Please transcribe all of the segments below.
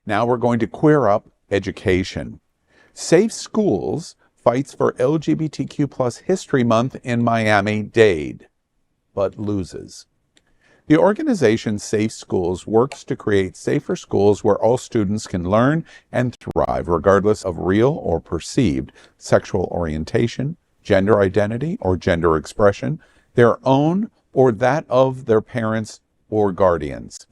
Now we're going to queer up education. Safe Schools fights for LGBTQ plus History Month in Miami-Dade, but loses. The organization Safe Schools works to create safer schools where all students can learn and thrive regardless of real or perceived sexual orientation, gender identity, or gender expression, their own or that of their parents or guardians.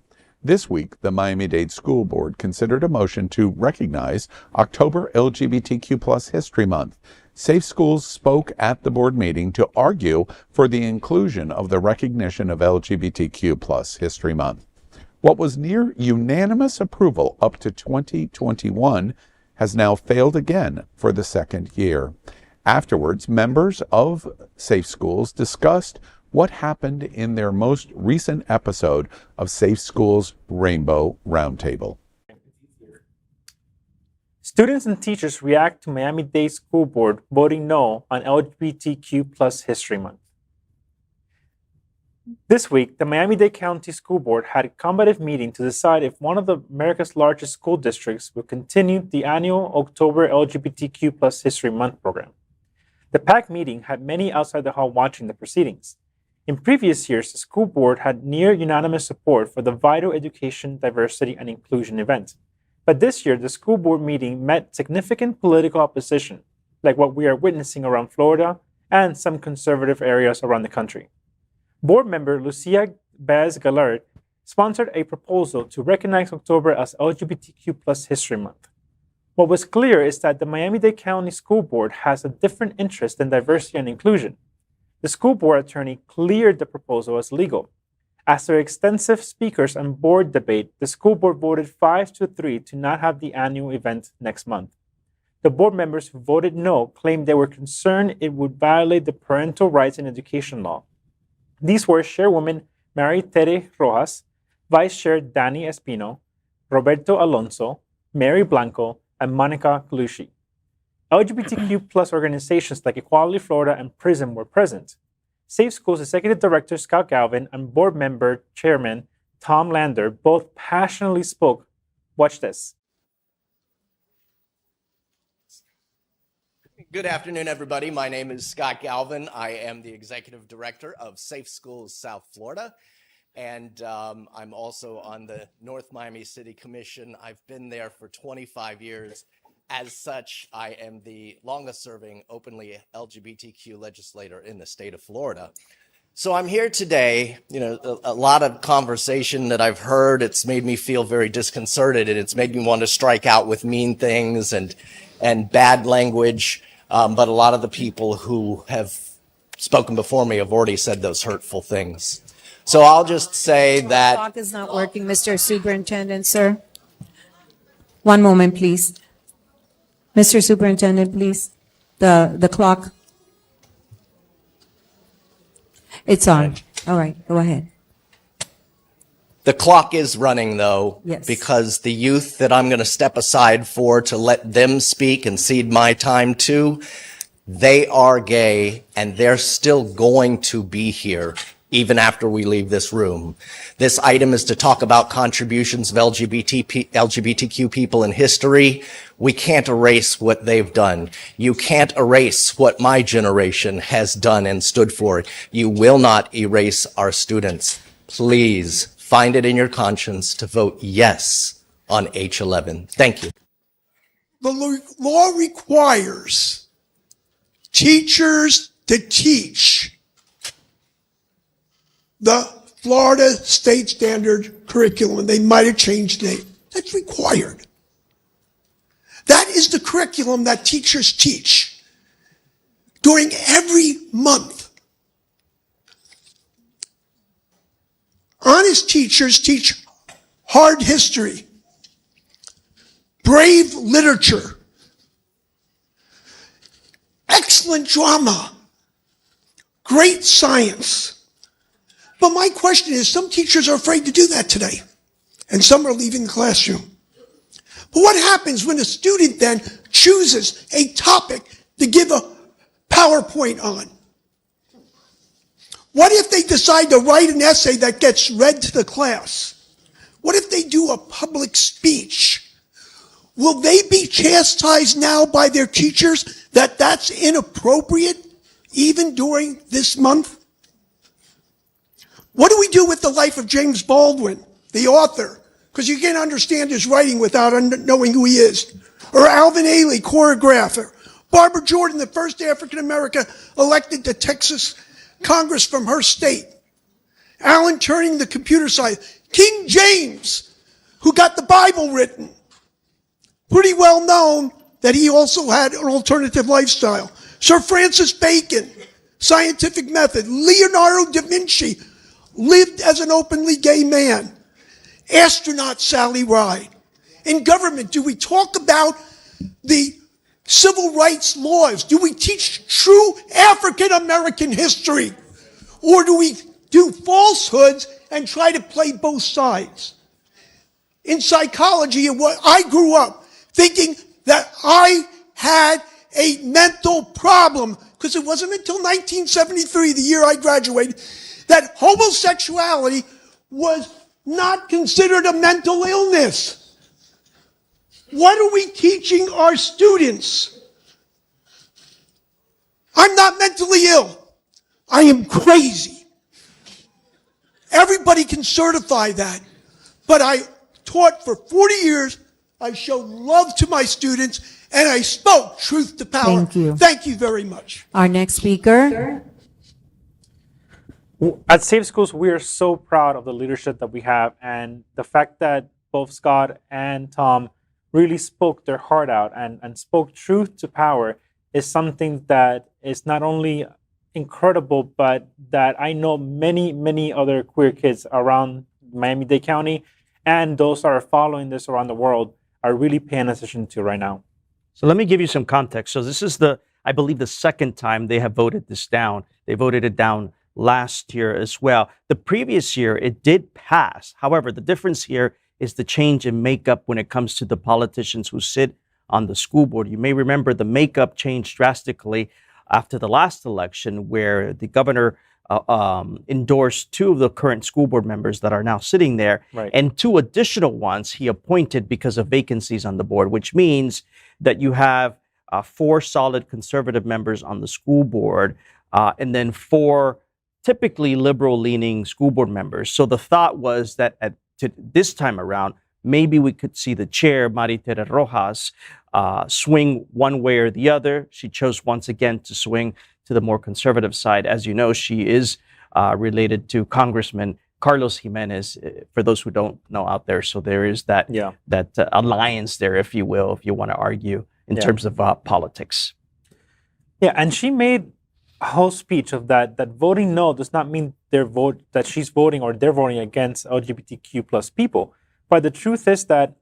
This week, the Miami-Dade School Board considered a motion to recognize October LGBTQ plus History Month. Safe Schools spoke at the board meeting to argue for the inclusion of the recognition of LGBTQ plus History Month. What was near unanimous approval up to 2021 has now failed again for the second year. Afterwards, members of Safe Schools discussed what happened in their most recent episode of Safe Schools Rainbow Roundtable. Students and teachers react to Miami-Dade School Board voting no on LGBTQ plus History Month. This week, the Miami-Dade County School Board had a combative meeting to decide if one of America's largest school districts would continue the annual October LGBTQ plus History Month program. The packed meeting had many outside the hall watching the proceedings. In previous years, the school board had near unanimous support for the vital education, diversity, and inclusion event. But this year, the school board meeting met significant political opposition, like what we are witnessing around Florida and some conservative areas around the country. Board member Lucia Baez-Gallard sponsored a proposal to recognize October as LGBTQ plus History Month. What was clear is that the Miami-Dade County School Board has a different interest in diversity and inclusion. The school board attorney cleared the proposal as legal. After extensive speakers and board debate, the school board voted 5-3 to not have the annual event next month. The board members who voted no claimed they were concerned it would violate the parental rights in education law. These were Chairwoman Mary Tere Rojas, Vice Chair Danny Espino, Roberto Alonso, Mary Blanco, and Monica Galucci. LGBTQ plus organizations like Equality Florida and PRISM were present. Safe Schools Executive Director Scott Galvin and Board Member Chairman Tom Lander both passionately spoke. Watch this. Good afternoon, everybody. My name is Scott Galvin. I am the Executive Director of Safe Schools South Florida, and I'm also on the North Miami City Commission. I've been there for 25 years. As such, I am the longest-serving openly LGBTQ legislator in the state of Florida. So I'm here today, a lot of conversation that I've heard, it's made me feel very disconcerted, and it's made me want to strike out with mean things and bad language. But a lot of the people who have spoken before me have already said those hurtful things. So I'll just say that... The clock is not working, Mr. Superintendent, sir. One moment, please. Mr. Superintendent, please. The clock. It's on. All right, go ahead. The clock is running, though, yes, because the youth that I'm going to step aside for to let them speak and cede my time to, they are gay, and they're still going to be here even after we leave this room. This item is to talk about contributions of LGBTQ people in history. We can't erase what they've done. You can't erase what my generation has done and stood for. You will not erase our students. Please find it in your conscience to vote yes on H11. Thank you. The law requires teachers to teach the Florida state standard curriculum. They might have changed the name. That's required. That is the curriculum that teachers teach during every month. Honest teachers teach hard history, brave literature, excellent drama, great science. But my question is, some teachers are afraid to do that today, and some are leaving the classroom. But what happens when a student then chooses a topic to give a PowerPoint on? What if they decide to write an essay that gets read to the class? What if they do a public speech will they be chastised now by their teachers that that's inappropriate even during this month? What do we do with the life of James Baldwin, the author? Because you can't understand his writing without knowing who he is. Or Alvin Ailey, choreographer. Barbara Jordan, the first African-American elected to Texas Congress from her state. Alan Turing, the computer scientist. King James, who got the Bible written. Pretty well known that he also had an alternative lifestyle. Sir Francis Bacon, scientific method. Leonardo da Vinci lived as an openly gay man. Astronaut Sally Ride. In government, do we talk about the civil rights laws? Do we teach true African American history? Or do we do falsehoods and try to play both sides? In psychology, and what I grew up thinking that I had a mental problem, because it wasn't until 1973, the year I graduated, that homosexuality was not considered a mental illness. What are we teaching our students? I'm not mentally ill. I am crazy. Everybody can certify that. But I taught for 40 years. I showed love to my students, and I spoke truth to power. Thank you. Thank you very much. Our next speaker. At Safe Schools, we are so proud of the leadership that we have, and the fact that both Scott and Tom really spoke their heart out and spoke truth to power is something that is not only incredible, but that I know many, many other queer kids around Miami-Dade County and those that are following this around the world are really paying attention to right now. So let me give you some context. So this is I believe, the second time they have voted this down. They voted it down last year as well. The previous year, it did pass. However, the difference here is the change in makeup when it comes to the politicians who sit on the school board. You may remember the makeup changed drastically after the last election, where the governor endorsed two of the current school board members that are now sitting there, Right. and two additional ones he appointed because of vacancies on the board, which means that you have 4 solid conservative members on the school board, and then 4 typically liberal-leaning school board members. So the thought was that this time around, maybe we could see the chair, Maritere Rojas, swing one way or the other. She chose once again to swing to the more conservative side. As you know, she is related to Congressman Carlos Jimenez, for those who don't know out there. So there is that alliance there, if you will, if you want to argue in terms of politics. Yeah, and she made a whole speech of that voting no does not mean that she's voting or they're voting against LGBTQ plus people. But the truth is that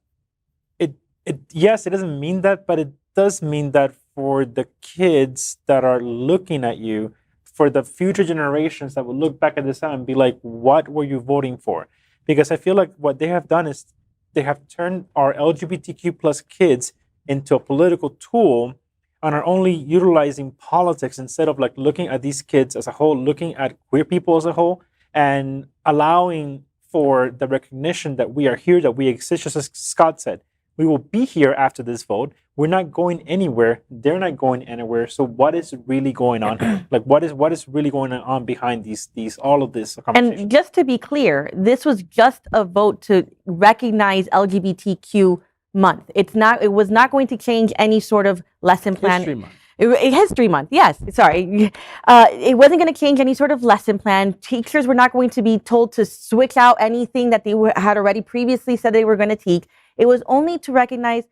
yes, it doesn't mean that, but it does mean that for the kids that are looking at you, for the future generations that will look back at this time and be like, what were you voting for? Because I feel like what they have done is they have turned our LGBTQ plus kids into a political tool and are only utilizing politics instead of like looking at these kids as a whole, looking at queer people as a whole, and allowing for the recognition that we are here, that we exist. Just as Scott said, we will be here after this vote. We're not going anywhere. They're not going anywhere. So what is really going on? Like what is really going on behind all of this conversation? And just to be clear, this was just a vote to recognize LGBTQ month. It was not going to change any sort of lesson plan. History Month. History Month, yes, sorry. It wasn't going to change any sort of lesson plan. Teachers were not going to be told to switch out anything that they had already previously said they were going to teach. It was only to recognize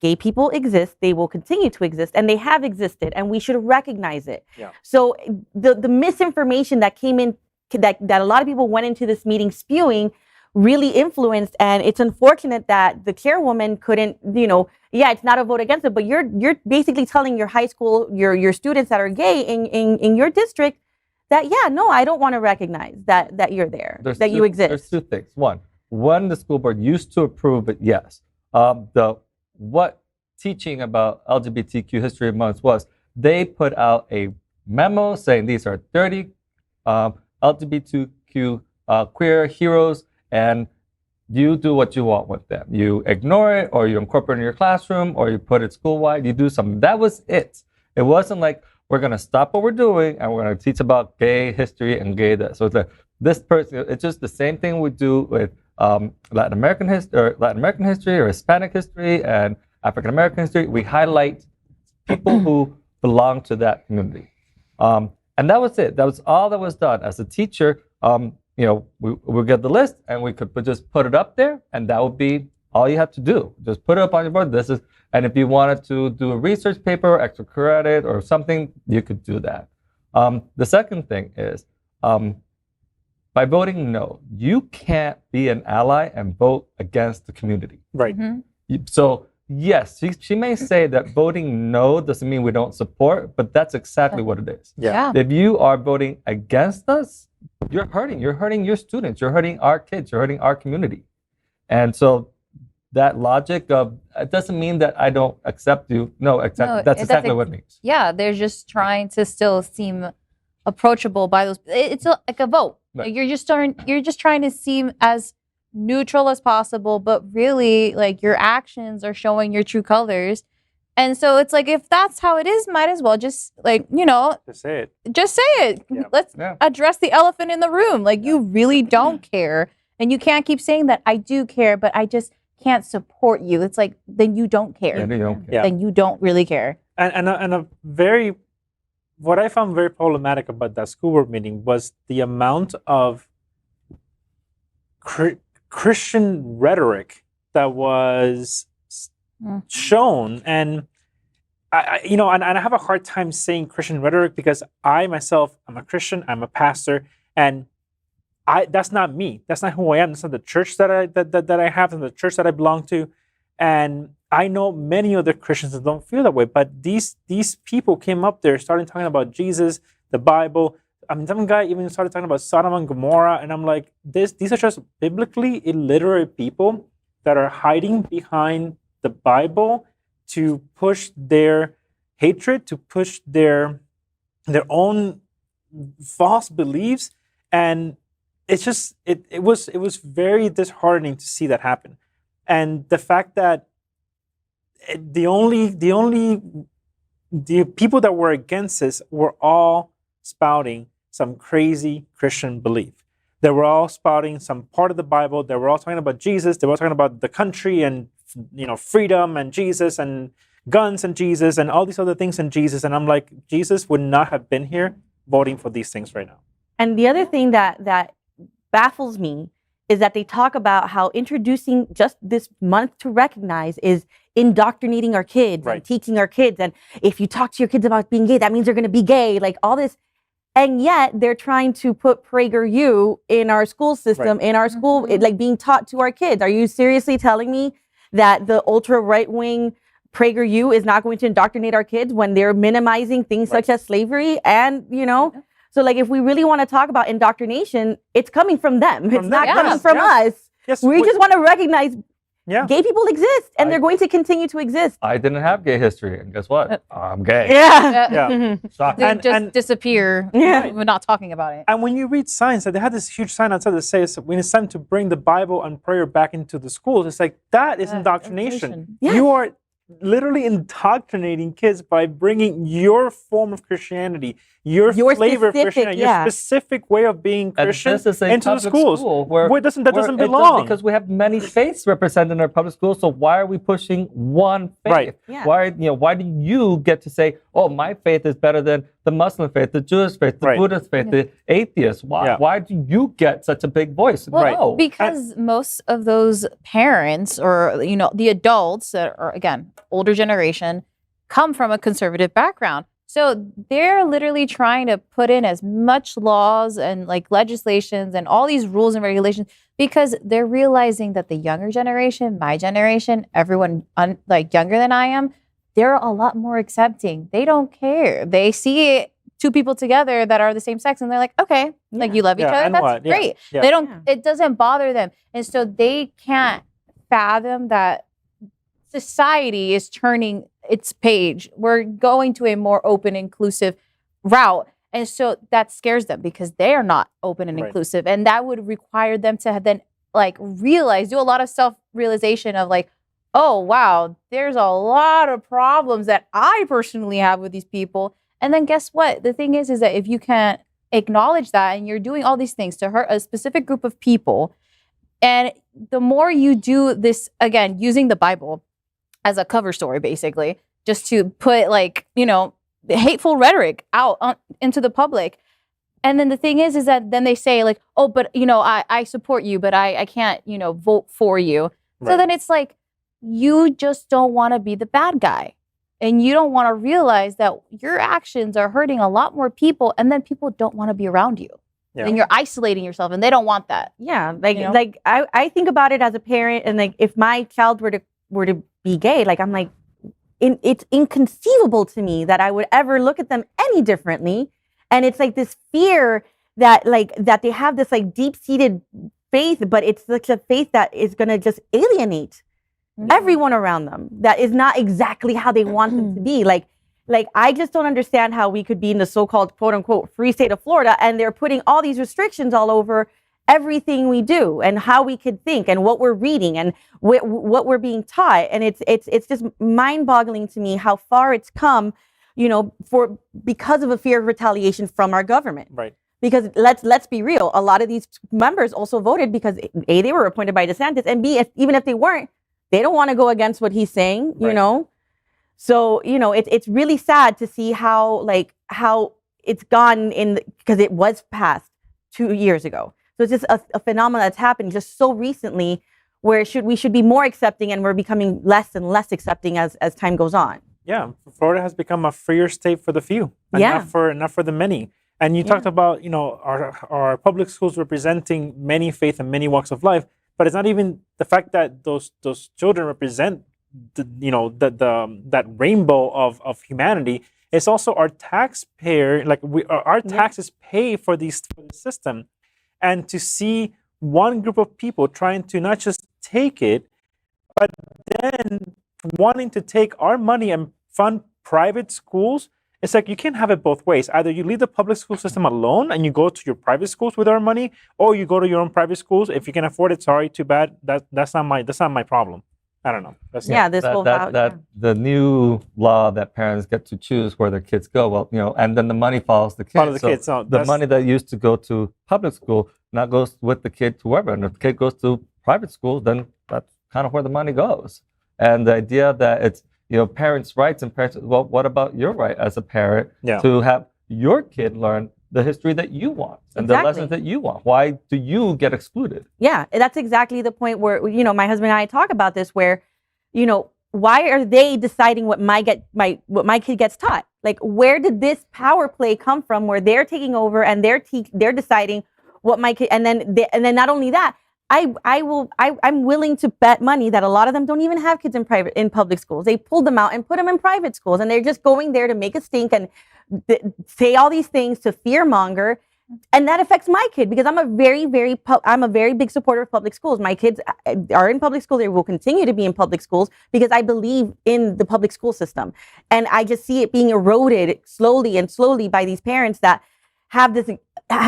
gay people exist, they will continue to exist, and they have existed, and we should recognize it. Yeah. So the misinformation that came in, that a lot of people went into this meeting spewing, really influenced, and it's unfortunate that the chairwoman couldn't, it's not a vote against it, but you're basically telling your high school, your students that are gay in your district that, I don't want to recognize that you're there, you exist. There's 2 things. One, the school board used to approve it, yes. What teaching about LGBTQ History Month was, they put out a memo saying these are 30 LGBTQ queer heroes, and you do what you want with them. You ignore it, or you incorporate it in your classroom, or you put it school-wide. You do something. That was it. It wasn't like we're going to stop what we're doing and we're going to teach about gay history and gay this. So it's like this person. It's just the same thing we do with Latin American history, or Hispanic history, and African American history. We highlight people who belong to that community, and that was it. That was all that was done. As a teacher, we get the list and we could just put it up there, and that would be all you have to do. Just put it up on your board. And if you wanted to do a research paper, extra credit, or something, you could do that. The second thing is, by voting no, you can't be an ally and vote against the community. Right. So yes, she may say that voting no doesn't mean we don't support, but that's exactly what it is. Yeah. If you are voting against us, you're hurting your students, you're hurting our kids, you're hurting our community. And so that logic of, it doesn't mean that I don't accept you. No, that's exactly what it means. Yeah, they're just trying to still seem approachable by those. It's like a vote. Right. Like you're just trying to seem as neutral as possible, but really, like, your actions are showing your true colors. And so it's like, if that's how it is, might as well just, like, Just say it. just say it. Yeah. Let's address the elephant in the room. Like, you really don't care. And you can't keep saying that I do care, but I just can't support you. It's like, then you don't care. Yeah, you don't care. Yeah. Then you don't really care. What I found very problematic about that school board meeting was the amount of Christian rhetoric that was shown, and I have a hard time saying Christian rhetoric because I myself, I'm a Christian, I'm a pastor, and that's not me. That's not who I am. That's not the church that I have and the church that I belong to. And I know many other Christians that don't feel that way. But these people came up there, started talking about Jesus, the Bible. I mean, some guy even started talking about Sodom and Gomorrah, and I'm like, these are just biblically illiterate people that are hiding behind the Bible to push their hatred, to push their own false beliefs, and it's just it was very disheartening to see that happen, and the fact that the people that were against this were all spouting some crazy Christian belief. They were all spouting some part of the Bible. They were all talking about Jesus. They were talking about the country and freedom and Jesus and guns and Jesus and all these other things and Jesus. And I'm like, Jesus would not have been here voting for these things right now. And the other thing that baffles me is that they talk about how introducing just this month to recognize is indoctrinating our kids and teaching our kids. And if you talk to your kids about being gay, that means they're going to be gay, like all this. And yet they're trying to put PragerU in our school system, in our school, like being taught to our kids. Are you seriously telling me that the ultra right-wing PragerU is not going to indoctrinate our kids when they're minimizing things such as slavery? And, so like if we really want to talk about indoctrination, it's coming from them. It's not coming from us. Yes, we just want to recognize gay people exist, and they're going to continue to exist. I didn't have gay history, and guess what? I'm gay. Yeah. Shocking. They just disappear. We're not talking about it. And when you read signs, they had this huge sign outside that says, when it's time to bring the Bible and prayer back into the schools, it's like, that is indoctrination. You are literally indoctrinating kids by bringing your form of Christianity, your flavor of Christianity, your specific way of being Christian into the schools. Where it doesn't belong. Because we have many faiths represented in our public schools, so why are we pushing one faith? Right. Yeah. Why do you get to say, oh, my faith is better than the Muslim faith, the Jewish faith, the Buddhist faith, the atheist? Why do you get such a big voice? Well, No. because most of those parents or the adults that are, again, older generation, come from a conservative background. So they're literally trying to put in as much laws and like legislations and all these rules and regulations because they're realizing that the younger generation, my generation, everyone like younger than I am, they're a lot more accepting. They don't care. They see two people together that are the same sex and they're like, okay, like you love each other. That's great. They don't, it doesn't bother them. And so they can't fathom that society is turning its page. We're going to a more open, inclusive route. And so that scares them because they are not open and inclusive. And that would require them to then like realize, do a lot of self-realization of like, oh wow, there's a lot of problems that I personally have with these people. And then guess what? The thing is that if you can't acknowledge that and you're doing all these things to hurt a specific group of people, and the more you do this, again, using the Bible as a cover story, basically, just to put like, you know, hateful rhetoric out into the public. And then the thing is that then they say like, oh, but, you know, I support you, but I can't, you know, vote for you. Right. So then it's like, you just don't want to be the bad guy. And you don't want to realize that your actions are hurting a lot more people. And then people don't want to be around you. Yeah. And you're isolating yourself and they don't want that. Yeah. Like I think about it as a parent, and like if my child were to be gay, like I'm like, it's inconceivable to me that I would ever look at them any differently. And it's like this fear that they have this like deep-seated faith, but it's such a faith that is going to just alienate everyone around them. That is not exactly how they want them to be. Like I just don't understand how we could be in the so-called quote unquote free state of Florida and they're putting all these restrictions all over everything we do and how we could think and what we're reading and what we're being taught. And it's just mind-boggling to me how far it's come, you know, because of a fear of retaliation from our government. Right. Because let's be real, a lot of these members also voted because A, they were appointed by DeSantis, and B, even if they weren't, they don't want to go against what he's saying, you know? So, you know, it's really sad to see how it's gone because it was passed 2 years ago. So it's just a phenomenon that's happened just so recently where we should be more accepting, and we're becoming less and less accepting as time goes on. Yeah, Florida has become a freer state for the few, and not for the many. And you talked about, you know, our public schools representing many faith and many walks of life, but it's not even the fact that those children represent that rainbow of humanity. It's also our taxpayer, like our taxes pay for the system, and to see one group of people trying to not just take it, but then wanting to take our money and fund private schools. It's like you can't have it both ways. Either you leave the public school system alone and you go to your private schools with our money, or you go to your own private schools. If you can afford it, sorry, too bad. That's not my problem. I don't know. The new law that parents get to choose where their kids go. Well, you know, and then the money follows the kids. So the money that used to go to public school now goes with the kid to wherever. And if the kid goes to private school, then that's kind of where the money goes. And the idea that it's, you know, parents' rights and parents, well, what about your right as a parent to have your kid learn the history that you want and the lessons that you want? Why do you get excluded? Yeah, that's exactly the point where, you know, my husband and I talk about this, where, you know, why are they deciding what my kid gets taught? Like, where did this power play come from where they're taking over and they're deciding what my kid, and then not only that, I'm willing to bet money that a lot of them don't even have kids in public schools. They pulled them out and put them in private schools, and they're just going there to make a stink and say all these things to fearmonger, and that affects my kid because I'm a very big supporter of public schools. My kids are in public schools. They will continue to be in public schools because I believe in the public school system, and I just see it being eroded slowly by these parents that have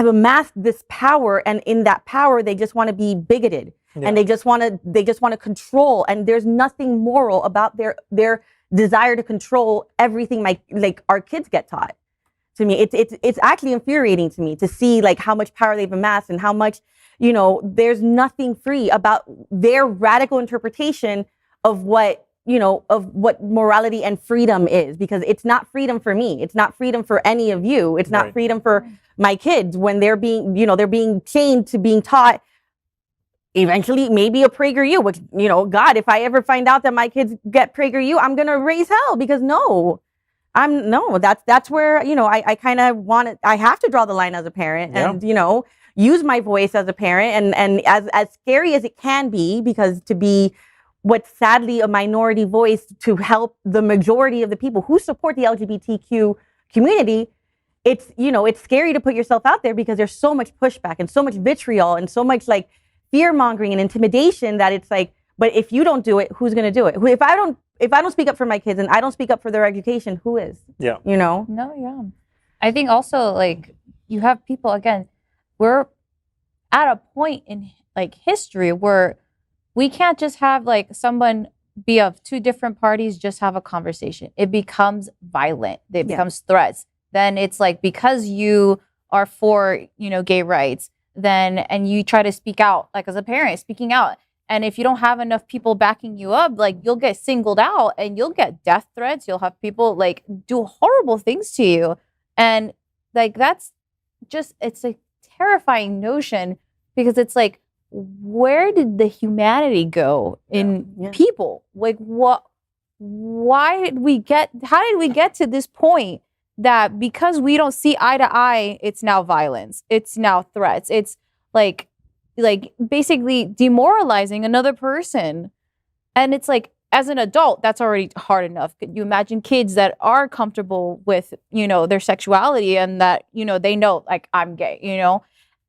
amassed this power, and in that power they just want to be bigoted and they just want to control, and there's nothing moral about their desire to control everything our kids get taught. To me, it's actually infuriating to me to see like how much power they've amassed and how much, you know, there's nothing free about their radical interpretation of what morality and freedom is, because it's not freedom for me. It's not freedom for any of you. It's not freedom for my kids when they're being chained to being taught eventually maybe a PragerU, which, you know, God, if I ever find out that my kids get PragerU, I'm going to raise hell, because that's where, you know, I kind of I have to draw the line as a parent and, you know, use my voice as a parent, and as scary as it can be, because to be what's sadly a minority voice to help the majority of the people who support the LGBTQ community, it's, you know, it's scary to put yourself out there because there's so much pushback and so much vitriol and so much like fear mongering and intimidation that it's like, but if you don't do it, who's going to do it? If I don't speak up for my kids and I don't speak up for their education, who is? Yeah. You know? No, yeah. I think also like you have people, again, we're at a point like history where we can't just have like someone be of two different parties just have a conversation. It becomes violent. It becomes threats. Then it's like because you are for, gay rights, then and you try to speak out, like as a parent speaking out. And if you don't have enough people backing you up, like you'll get singled out and you'll get death threats. You'll have people like do horrible things to you. And like that's just, it's a terrifying notion because it's like, where did the humanity go in people? Like how did we get to this point that because we don't see eye to eye, it's now violence, it's now threats, it's like basically demoralizing another person. And it's like, as an adult, that's already hard enough. Could you imagine kids that are comfortable with, their sexuality and that, they know like I'm gay,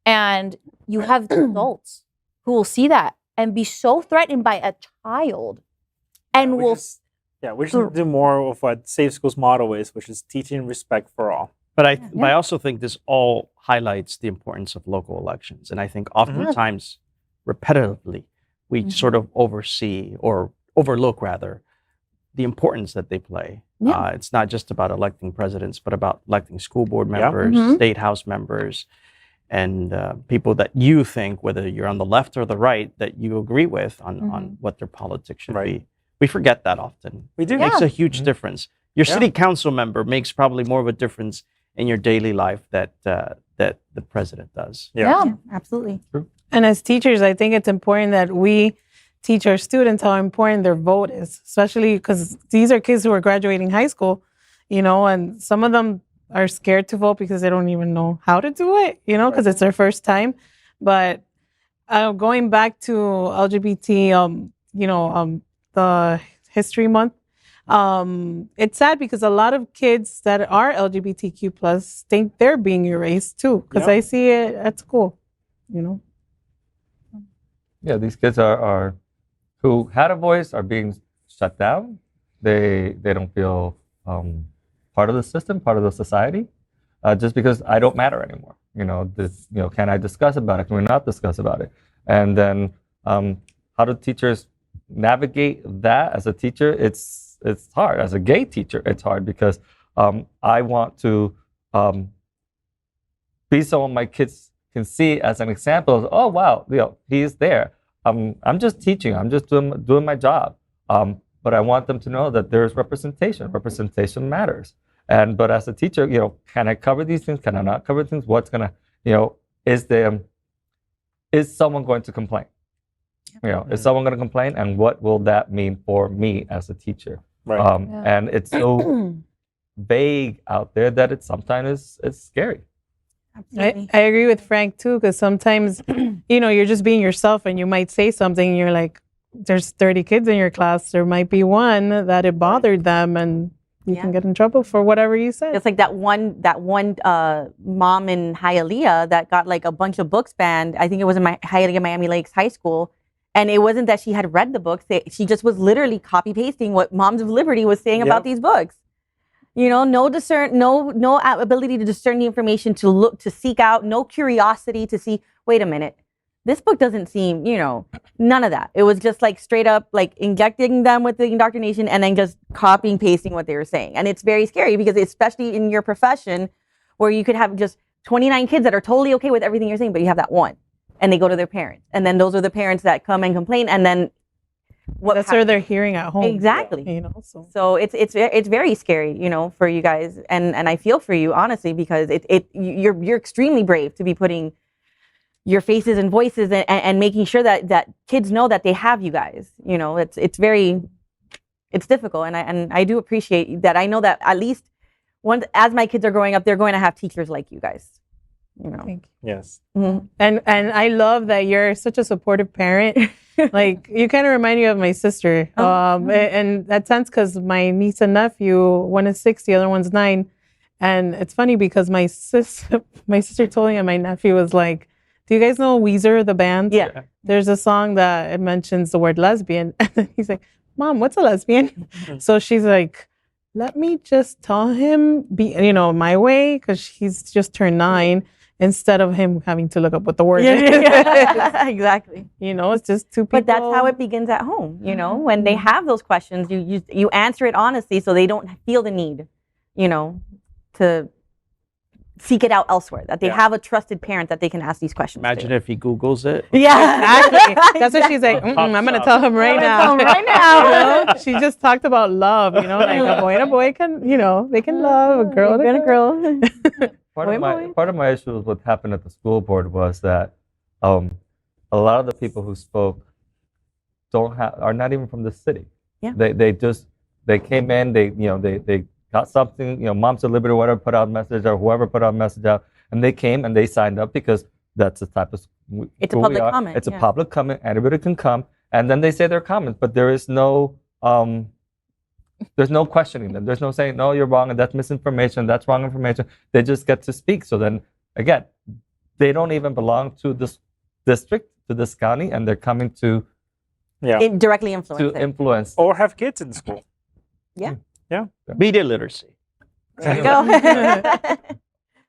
and you have adults who will see that and be so threatened by a child and we just need to do more of what Safe Schools motto is, which is teaching respect for all. But I also think this all highlights the importance of local elections. And I think oftentimes, repetitively, we sort of overlook rather, the importance that they play. It's not just about electing presidents, but about electing school board members, state house members, and people that you think, whether you're on the left or the right, that you agree with on what their politics should be. We forget that often. We do. It makes a huge difference. Your city council member makes probably more of a difference in your daily life that the president does. Yeah, Absolutely. True. And as teachers, I think it's important that we teach our students how important their vote is, especially because these are kids who are graduating high school, and some of them are scared to vote because they don't even know how to do it, because it's their first time. But going back to LGBT, the History Month, it's sad because a lot of kids that are LGBTQ plus think they're being erased too, because I see it at school, Yeah, these kids are who had a voice are being shut down. They don't feel part of the system, part of the society, just because I don't matter anymore. Can I discuss about it? Can we not discuss about it? And then how do teachers navigate that? As a teacher, it's hard. As a gay teacher, it's hard because I want to be someone my kids can see as an example of, oh wow, he's there. I'm just teaching. I'm just doing my job. But I want them to know that there's representation. Representation matters. But as a teacher, can I cover these things? Can I not cover things? What's gonna, is someone going to complain? Is someone going to complain? And what will that mean for me as a teacher? Right. And it's so vague out there that it's scary. I agree with Frank too, because sometimes, you're just being yourself and you might say something and you're like, there's 30 kids in your class. There might be one that it bothered them and you can get in trouble for whatever you said. It's like that one mom in Hialeah that got like a bunch of books banned. I think it was in Hialeah Miami Lakes High School. And it wasn't that she had read the books. She just was literally copy pasting what Moms of Liberty was saying about these books. No ability to discern the information, to look, to seek out, no curiosity to see, wait a minute, this book doesn't seem, none of that. It was just like straight up like injecting them with the indoctrination and then just copying, pasting what they were saying. And it's very scary because especially in your profession where you could have just 29 kids that are totally okay with everything you're saying, but you have that one and they go to their parents. And then those are the parents that come and complain. And then that's where they're hearing at home. Exactly. So it's very scary, for you guys. And I feel for you, honestly, because you're extremely brave to be putting your faces and voices and making sure that kids know that they have you guys. It's difficult. And I do appreciate that. I know that at least as my kids are growing up, they're going to have teachers like you guys. Thank you. Yes. Mm-hmm. And I love that you're such a supportive parent. Like you kind of remind me of my sister. And that sense, because my niece and nephew, one is 6, the other one's 9. And it's funny because my sister told me and my nephew was like, do you guys know Weezer, the band? Yeah. There's a song that it mentions the word lesbian. And then he's like, Mom, what's a lesbian? So she's like, let me just tell him, my way, because he's just turned 9. instead of him having to look up what the word is. Exactly. You know, it's just two people. But that's how it begins at home. You know, when they have those questions, you answer it honestly, so they don't feel the need, you know, to seek it out elsewhere. That they have a trusted parent that they can ask these questions. Imagine to. if he Googles it. Yeah, Exactly. That's what she's like. I'm going to tell him right now. Right now. You know, she just talked about love. You know, like a boy and a boy can, you know, they can love a girl and a girl. Part of my issue with what happened at the school board was that a lot of the people who spoke are not even from the city. Yeah. They came in, they got something, Moms of Liberty, whatever, put out a message, or whoever put out a message out, and they came and they signed up because that's the type of It's a public comment. It's a public comment. Anybody can come, and then they say their comments, but there is no there's no questioning them. There's no saying, no, you're wrong, and that's misinformation, that's wrong information. They just get to speak. So then, again, they don't even belong to this district, to this county, and they're coming to Directly influence. influence. Or have kids in school. Yeah. Yeah. Media literacy. There you go.